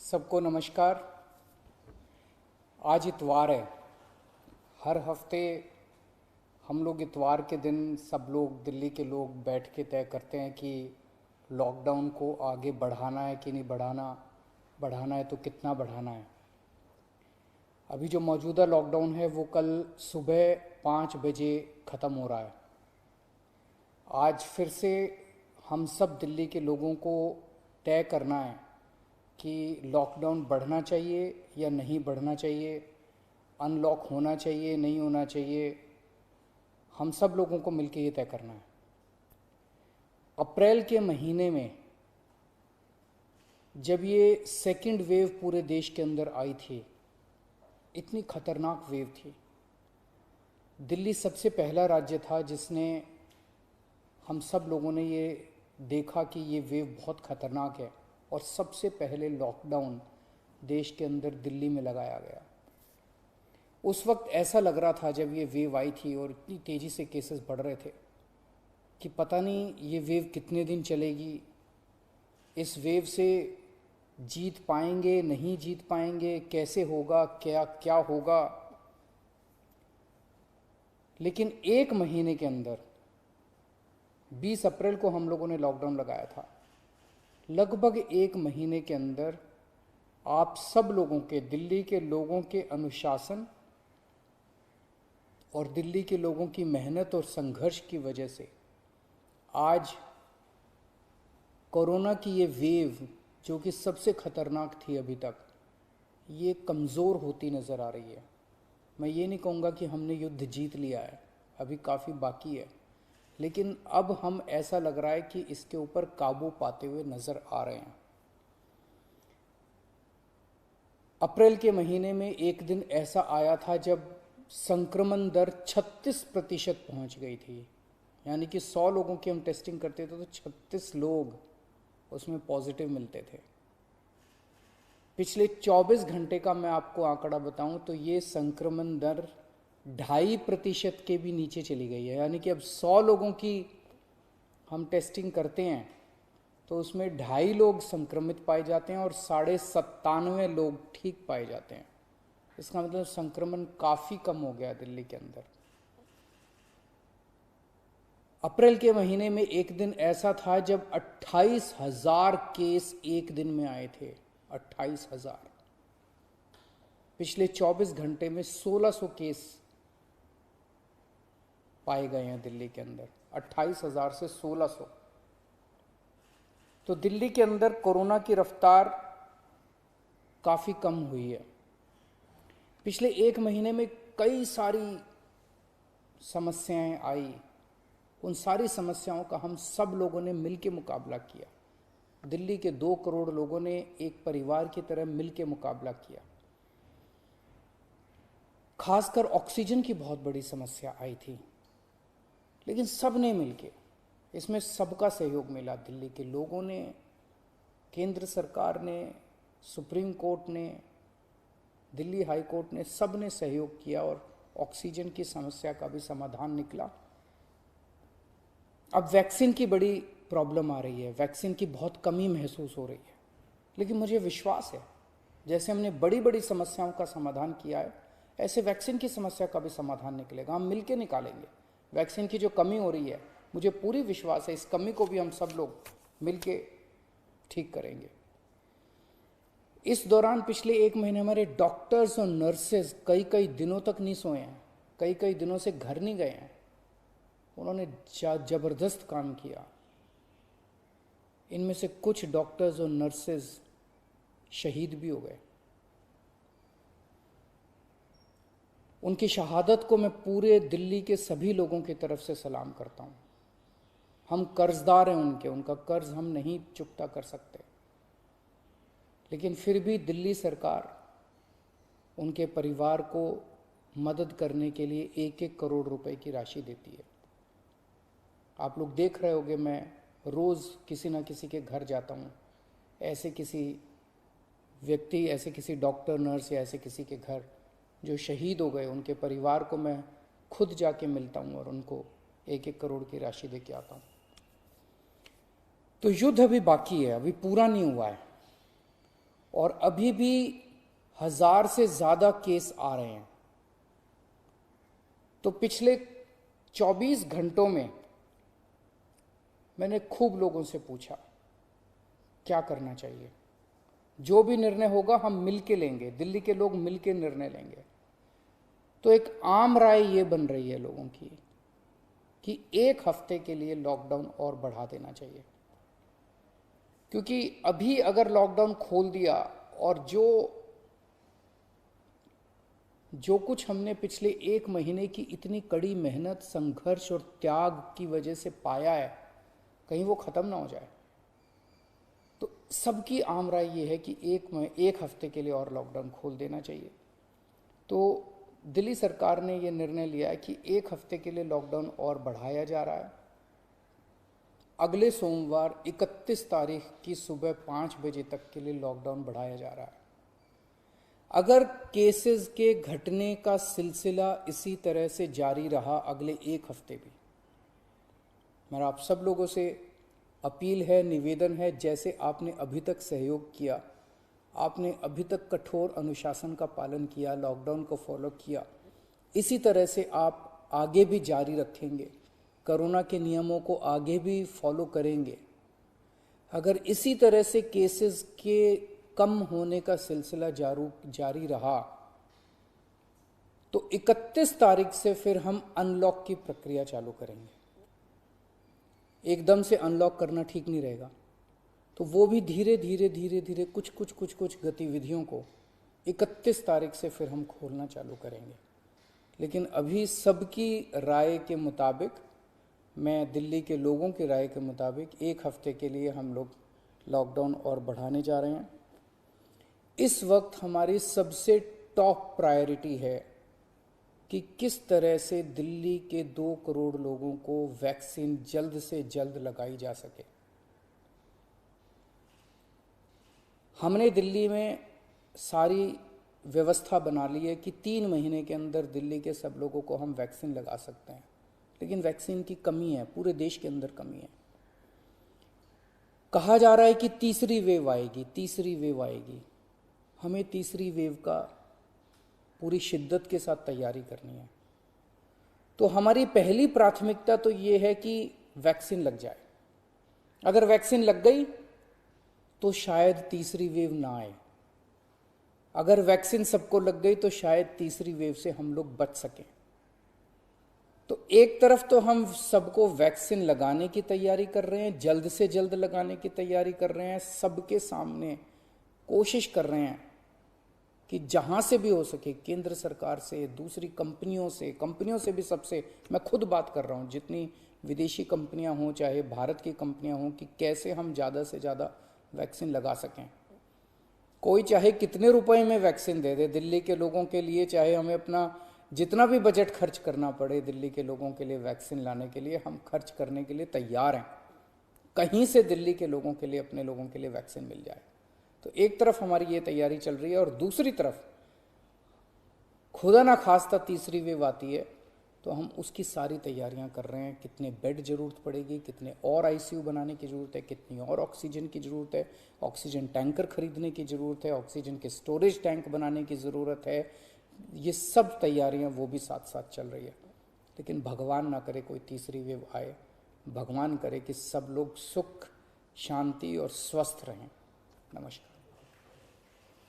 सबको नमस्कार। आज इतवार है। हर हफ्ते हम लोग इतवार के दिन सब लोग दिल्ली के लोग बैठ के तय करते हैं कि लॉकडाउन को आगे बढ़ाना है कि नहीं बढ़ाना, बढ़ाना है तो कितना बढ़ाना है। अभी जो मौजूदा लॉकडाउन है वो कल सुबह 5 बजे ख़त्म हो रहा है। आज फिर से हम सब दिल्ली के लोगों को तय करना है कि लॉकडाउन बढ़ना चाहिए या नहीं बढ़ना चाहिए, अनलॉक होना चाहिए नहीं होना चाहिए। हम सब लोगों को मिलकर ये तय करना है। अप्रैल के महीने में जब ये सेकंड वेव पूरे देश के अंदर आई थी, इतनी खतरनाक वेव थी। दिल्ली सबसे पहला राज्य था जिसने, हम सब लोगों ने ये देखा कि ये वेव बहुत खतरनाक है और सबसे पहले लॉकडाउन देश के अंदर दिल्ली में लगाया गया। उस वक्त ऐसा लग रहा था जब ये वेव आई थी और इतनी तेज़ी से केसेस बढ़ रहे थे कि पता नहीं ये वेव कितने दिन चलेगी, इस वेव से जीत पाएंगे नहीं जीत पाएंगे, कैसे होगा, क्या क्या होगा। लेकिन एक महीने के अंदर 20 अप्रैल को हम लोगों ने लॉकडाउन लगाया था। लगभग एक महीने के अंदर आप सब लोगों के, दिल्ली के लोगों के अनुशासन और दिल्ली के लोगों की मेहनत और संघर्ष की वजह से आज कोरोना की ये वेव, जो कि सबसे खतरनाक थी अभी तक, ये कमज़ोर होती नज़र आ रही है। मैं ये नहीं कहूँगा कि हमने युद्ध जीत लिया है, अभी काफ़ी बाकी है, लेकिन अब हम, ऐसा लग रहा है कि इसके ऊपर काबू पाते हुए नज़र आ रहे हैं। अप्रैल के महीने में एक दिन ऐसा आया था जब संक्रमण दर 36% पहुंच गई थी। यानी कि 100 लोगों की हम टेस्टिंग करते थे तो 36 लोग उसमें पॉजिटिव मिलते थे। पिछले 24 घंटे का मैं आपको आंकड़ा बताऊं तो ये संक्रमण दर 2.5% के भी नीचे चली गई है। यानी कि अब 100 लोगों की हम टेस्टिंग करते हैं तो उसमें 2.5 लोग संक्रमित पाए जाते हैं और 97.5 लोग ठीक पाए जाते हैं। इसका मतलब संक्रमण काफ़ी कम हो गया दिल्ली के अंदर। अप्रैल के महीने में एक दिन ऐसा था जब 28,000 केस एक दिन में आए थे। 28,000। पिछले 24 घंटे में 1,600 केस पाए गए हैं दिल्ली के अंदर। 28,000 से 1,600। तो दिल्ली के अंदर कोरोना की रफ्तार काफ़ी कम हुई है। पिछले एक महीने में कई सारी समस्याएं आई। उन सारी समस्याओं का हम सब लोगों ने मिलकर मुकाबला किया। दिल्ली के 2 करोड़ लोगों ने एक परिवार की तरह मिलकर मुकाबला किया। खासकर ऑक्सीजन की बहुत बड़ी समस्या आई थी, लेकिन सब ने मिलके, इसमें सबका सहयोग मिला। दिल्ली के लोगों ने, केंद्र सरकार ने, सुप्रीम कोर्ट ने, दिल्ली हाई कोर्ट ने, सब ने सहयोग किया और ऑक्सीजन की समस्या का भी समाधान निकला। अब वैक्सीन की बड़ी प्रॉब्लम आ रही है, वैक्सीन की बहुत कमी महसूस हो रही है, लेकिन मुझे विश्वास है जैसे हमने बड़ी बड़ी समस्याओं का समाधान किया है, ऐसे वैक्सीन की समस्या का भी समाधान निकलेगा। हम मिलकर निकालेंगे। वैक्सीन की जो कमी हो रही है, मुझे पूरी विश्वास है इस कमी को भी हम सब लोग मिलके ठीक करेंगे। इस दौरान पिछले एक महीने हमारे डॉक्टर्स और नर्सेज कई कई दिनों तक नहीं सोए हैं, कई कई दिनों से घर नहीं गए हैं। उन्होंने जबरदस्त काम किया। इनमें से कुछ डॉक्टर्स और नर्सेज शहीद भी हो गए। उनकी शहादत को मैं पूरे दिल्ली के सभी लोगों की तरफ से सलाम करता हूँ। हम कर्जदार हैं उनके, उनका कर्ज हम नहीं चुकता कर सकते, लेकिन फिर भी दिल्ली सरकार उनके परिवार को मदद करने के लिए 1-1 करोड़ रुपए की राशि देती है। आप लोग देख रहे होंगे, मैं रोज़ किसी ना किसी के घर जाता हूँ, ऐसे किसी व्यक्ति, ऐसे किसी डॉक्टर, नर्स या ऐसे किसी के घर जो शहीद हो गए, उनके परिवार को मैं खुद जाके मिलता हूँ और उनको 1-1 करोड़ की राशि दे के आता हूँ। तो युद्ध अभी बाकी है, अभी पूरा नहीं हुआ है। और अभी भी 1000 से ज़्यादा केस आ रहे हैं। तो पिछले 24 घंटों में मैंने खूब लोगों से पूछा क्या करना चाहिए। जो भी निर्णय होगा हम मिल के लेंगे, दिल्ली के लोग मिल के निर्णय लेंगे। तो एक आम राय ये बन रही है लोगों की कि 1 हफ्ते के लिए लॉकडाउन और बढ़ा देना चाहिए, क्योंकि अभी अगर लॉकडाउन खोल दिया और जो कुछ हमने पिछले 1 महीने की इतनी कड़ी मेहनत, संघर्ष और त्याग की वजह से पाया है, कहीं वो खत्म ना हो जाए। तो सबकी आम राय ये है कि 1 हफ्ते के लिए और लॉकडाउन खोल देना चाहिए। तो दिल्ली सरकार ने ये निर्णय लिया है कि 1 हफ्ते के लिए लॉकडाउन और बढ़ाया जा रहा है। अगले सोमवार 31 तारीख की सुबह 5 बजे तक के लिए लॉकडाउन बढ़ाया जा रहा है। अगर केसेस के घटने का सिलसिला इसी तरह से जारी रहा अगले 1 हफ्ते भी, मेरा आप सब लोगों से अपील है, निवेदन है, जैसे आपने अभी तक सहयोग किया, आपने अभी तक कठोर अनुशासन का पालन किया, लॉकडाउन को फॉलो किया, इसी तरह से आप आगे भी जारी रखेंगे, कोरोना के नियमों को आगे भी फॉलो करेंगे। अगर इसी तरह से केसेस के कम होने का सिलसिला जारी रहा तो 31 तारीख से फिर हम अनलॉक की प्रक्रिया चालू करेंगे। एकदम से अनलॉक करना ठीक नहीं रहेगा, तो वो भी धीरे धीरे कुछ गतिविधियों को 31 तारीख से फिर हम खोलना चालू करेंगे। लेकिन अभी सबकी राय के मुताबिक, मैं दिल्ली के लोगों की राय के मुताबिक 1 हफ्ते के लिए हम लोग लॉकडाउन और बढ़ाने जा रहे हैं। इस वक्त हमारी सबसे टॉप प्रायोरिटी है कि किस तरह से दिल्ली के 2 करोड़ लोगों को वैक्सीन जल्द से जल्द लगाई जा सके। हमने दिल्ली में सारी व्यवस्था बना ली है कि 3 महीने के अंदर दिल्ली के सब लोगों को हम वैक्सीन लगा सकते हैं, लेकिन वैक्सीन की कमी है, पूरे देश के अंदर कमी है। कहा जा रहा है कि तीसरी वेव आएगी। हमें तीसरी वेव का पूरी शिद्दत के साथ तैयारी करनी है। तो हमारी पहली प्राथमिकता तो ये है कि वैक्सीन लग जाए। अगर वैक्सीन लग गई तो शायद तीसरी वेव ना आए। अगर वैक्सीन सबको लग गई तो शायद तीसरी वेव से हम लोग बच सकें। तो एक तरफ तो हम सबको वैक्सीन लगाने की तैयारी कर रहे हैं, जल्द से जल्द लगाने की तैयारी कर रहे हैं, सबके सामने कोशिश कर रहे हैं कि जहां से भी हो सके, केंद्र सरकार से, दूसरी कंपनियों से भी, सबसे मैं खुद बात कर रहा हूं, जितनी विदेशी कंपनियां हों चाहे भारत की कंपनियां हों, कि कैसे हम ज़्यादा से ज़्यादा वैक्सीन लगा सकें। कोई चाहे कितने रुपए में वैक्सीन दे दे दिल्ली के लोगों के लिए, चाहे हमें अपना जितना भी बजट खर्च करना पड़े दिल्ली के लोगों के लिए वैक्सीन लाने के लिए, हम खर्च करने के लिए तैयार हैं। कहीं से दिल्ली के लोगों के लिए, अपने लोगों के लिए वैक्सीन मिल जाए। तो एक तरफ हमारी ये तैयारी चल रही है और दूसरी तरफ खुदा ना खास्ता तीसरी वेव आती है तो हम उसकी सारी तैयारियां कर रहे हैं। कितने बेड जरूरत पड़ेगी, कितने और आईसीयू बनाने की ज़रूरत है, कितनी और ऑक्सीजन की ज़रूरत है, ऑक्सीजन टैंकर खरीदने की ज़रूरत है, ऑक्सीजन के स्टोरेज टैंक बनाने की ज़रूरत है। ये सब तैयारियां वो भी साथ साथ चल रही है। लेकिन भगवान ना करे कोई तीसरी वेव आए, भगवान करे कि सब लोग सुख, शांति और स्वस्थ रहें। नमस्कार।